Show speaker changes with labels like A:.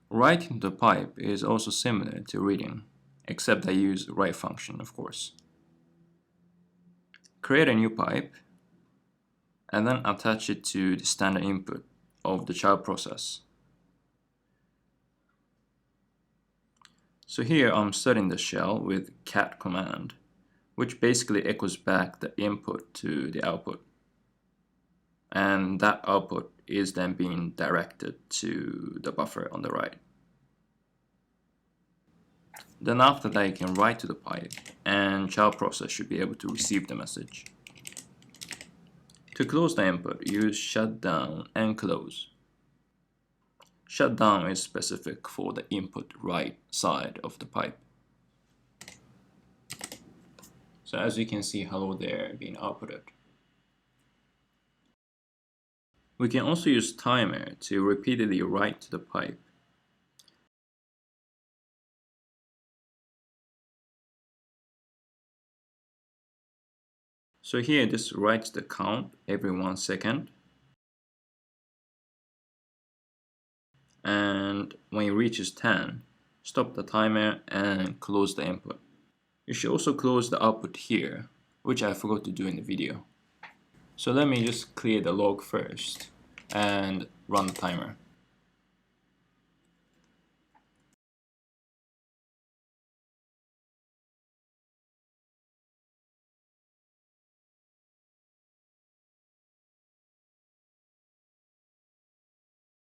A: Writing to the pipe is also similar to reading, except I use write function, of course. Create a new pipe and then attach it to the standard input of the child process. So here I'm setting the shell with cat command, which basically echoes back the input to the output. And that output is then being directed to the buffer on the right. Then after that you can write to the pipe, and child process should be able to receive the message. To close the input, use shutdown and close. Shutdown is specific for the input right side of the pipe. So as you can see, hello there being outputted. We can also use timer to repeatedly write to the pipe. So here this writes the count every 1 second. And when it reaches 10, stop the timer and close the input. You should also close the output here, which I forgot to do in the video. So let me just clear the log first and run the timer.